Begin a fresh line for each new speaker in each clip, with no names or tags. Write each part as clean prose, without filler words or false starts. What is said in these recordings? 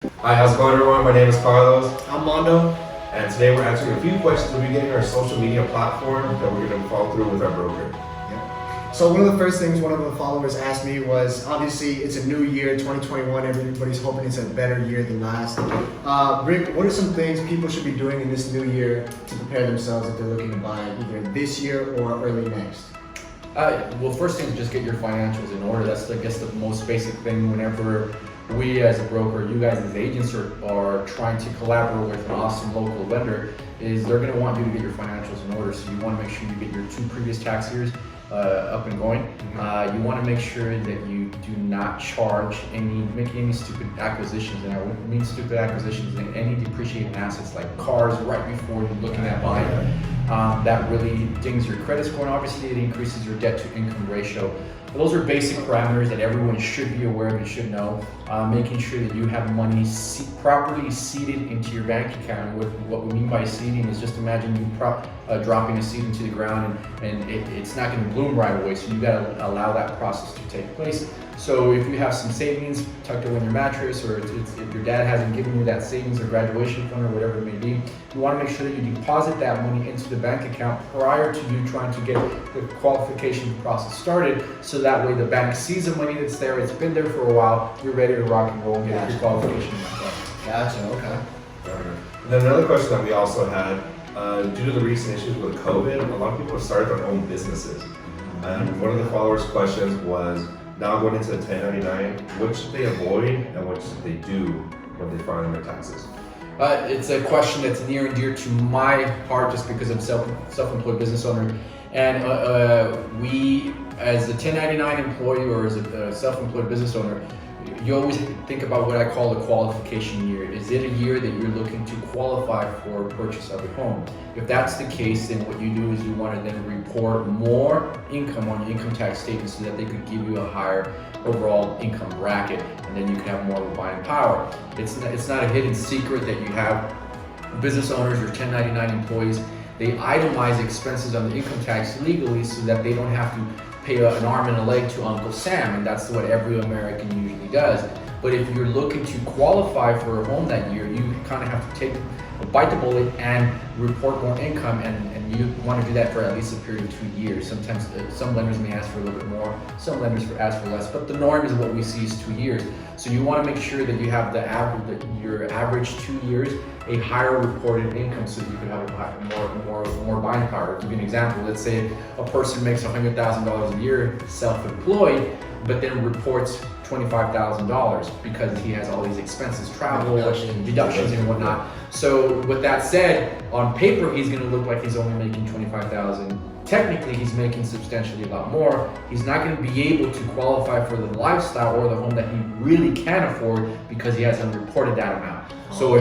Hi, how's it going, everyone? My name is Carlos,
I'm Mondo.
and today we're answering a few questions we'll be getting our social media platform that we're going to follow through with our broker.
Yep. So one of the first things one of the followers asked me was, obviously it's a new year, 2021. Everybody's hoping it's a better year than last. Rick, what are some things people should be doing in this new year to prepare themselves if they're looking to buy either this year or early next?
Well, first thing is just get your financials in order. That's, I guess, the most basic thing whenever we as a broker, you guys as agents are trying to collaborate with an awesome local vendor, is they're going to want you to get your financials in order. So you want to make sure you get your 2 previous tax years up and going. You want to make sure that you do not make any stupid acquisitions. And I wouldn't mean stupid acquisitions in any depreciating assets like cars right before you're looking at buying. That really dings your credit score, and obviously it increases your debt to income ratio. Those are basic parameters that everyone should be aware of and should know. Making sure that you have money properly seeded into your bank account. What we mean by seeding is just imagine you dropping a seed into the ground and it's not going to bloom right away. So you got to allow that process to take place. So if you have some savings tucked away in your mattress, or if your dad hasn't given you that savings or graduation fund or whatever it may be, you want to make sure that you deposit that money into the bank account prior to you trying to get the qualification process started. So that way the bank sees the money that's there, it's been there for a while, you're ready to rock and roll and get your qualification.
Gotcha, okay.
And then another question that we also had, due to the recent issues with COVID, a lot of people have started their own businesses. And one of the followers' questions was, now going into the 1099, what should they avoid and what should they do when they file their taxes?
It's a question that's near and dear to my heart just because I'm self-employed business owner. And we, as a 1099 employee or as a self-employed business owner, you always think about what I call the qualification year. Is it a year that you're looking to qualify for purchase of a home? If that's the case, then what you do is you want to then report more income on your income tax statement so that they could give you a higher overall income bracket, and then you can have more of a buying power. It's not a hidden secret that you have business owners or 1099 employees. They itemize expenses on the income tax legally so that they don't have to pay an arm and a leg to Uncle Sam, and that's what every American usually does. But if you're looking to qualify for a home that year, you kind of have to bite the bullet and report more income, and you want to do that for at least a period of 2 years. Sometimes some lenders may ask for a little bit more, some lenders ask for less, but the norm is what we see is 2 years. So you want to make sure that you have your average 2 years, a higher reported income, so that you can have more buying power. To give you an example, let's say a person makes $100,000 a year self-employed, but then reports $25,000 because he has all these expenses, travel, deductions and whatnot. So with that said, on paper he's going to look like he's only making $25,000. Technically he's making substantially a lot more. He's not going to be able to qualify for the lifestyle or the home that he really can afford because he hasn't reported that amount. So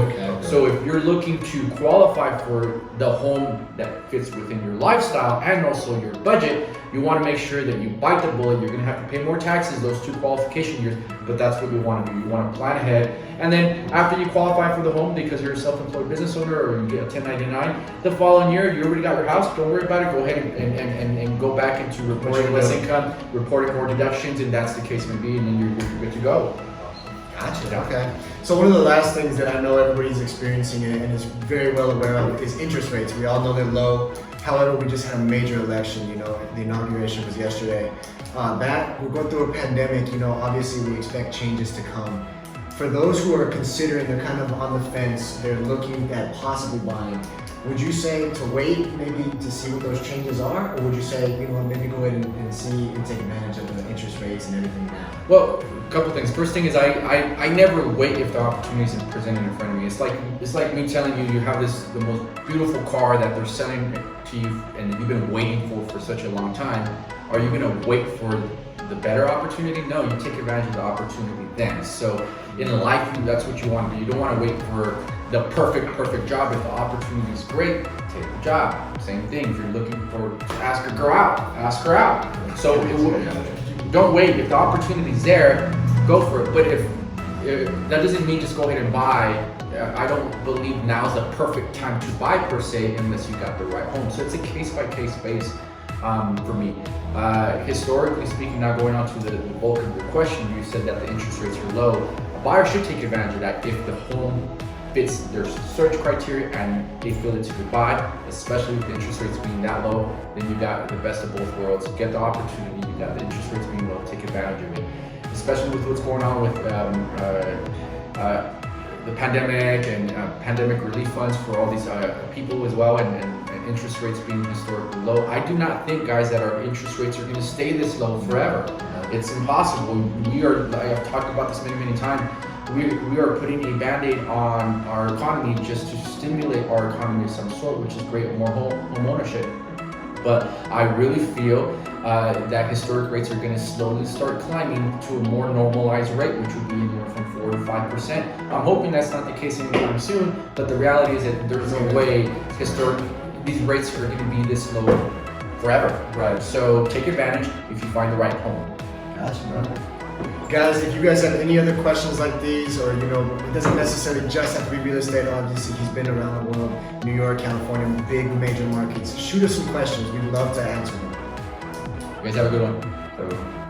if you're looking to qualify for the home that fits within your lifestyle and also your budget, you want to make sure that you bite the bullet. You're going to have to pay more taxes those 2 qualification years, but that's what you want to do. You want to plan ahead, and then after you qualify for the home because you're a self-employed business owner or you get a 1099, the following year you already got your house. Don't worry about it. Go ahead and go back into reporting less income, reporting more deductions, and that's the case may be, and then you're good to go.
Gotcha, okay. So one of the last things that I know everybody's experiencing and is very well aware of is interest rates. We all know they're low. However, we just had a major election, the inauguration was yesterday. We're going through a pandemic, obviously we expect changes to come. For those who are considering, they're kind of on the fence, they're looking at possibly buying, would you say to wait maybe to see what those changes are? Or would you say, maybe go ahead and see and take advantage of the interest rates and everything now?
Well, a couple things. First thing is I never wait if the opportunity is presented in front of me. It's like me telling you have the most beautiful car that they're selling to you and you've been waiting for such a long time. Are you going to wait for the better opportunity? No, you take advantage of the opportunity then. So in life, that's what you want to do. You don't want to wait for the perfect job. If the opportunity is great, take the job. Same thing. If you're looking to ask a girl out, ask her out. So don't wait. If the opportunity is there, go for it. But if that doesn't mean just go ahead and buy. I don't believe now's the perfect time to buy per se unless you got the right home. So it's a case-by-case basis for me. Historically speaking, now going on to the bulk of your question, you said that the interest rates are low. a buyer should take advantage of that if the home fits their search criteria and they feel it's a good buy, especially with the interest rates being that low. Then you got the best of both worlds. You get the opportunity, you got the interest rates being low, take advantage of it. Especially with what's going on with the pandemic and pandemic relief funds for all these people as well, and interest rates being historically low. I do not think, guys, that our interest rates are going to stay this low forever. It's impossible. We are, I've talked about this many times, we are putting a band-aid on our economy just to stimulate our economy of some sort, which is great, more home ownership. But I really feel that historic rates are going to slowly start climbing to a more normalized rate, which would be anywhere from 4 to 5%. I'm hoping that's not the case anytime soon, but the reality is that there's no way these rates are going to be this low forever. Right. So take advantage if you find the right home.
Gotcha, brother. Guys, if you guys have any other questions like these, or it doesn't necessarily just have to be real estate. Obviously, he's been around the world, New York, California, big major markets. Shoot us some questions. We'd love to answer them.
You guys have a good one.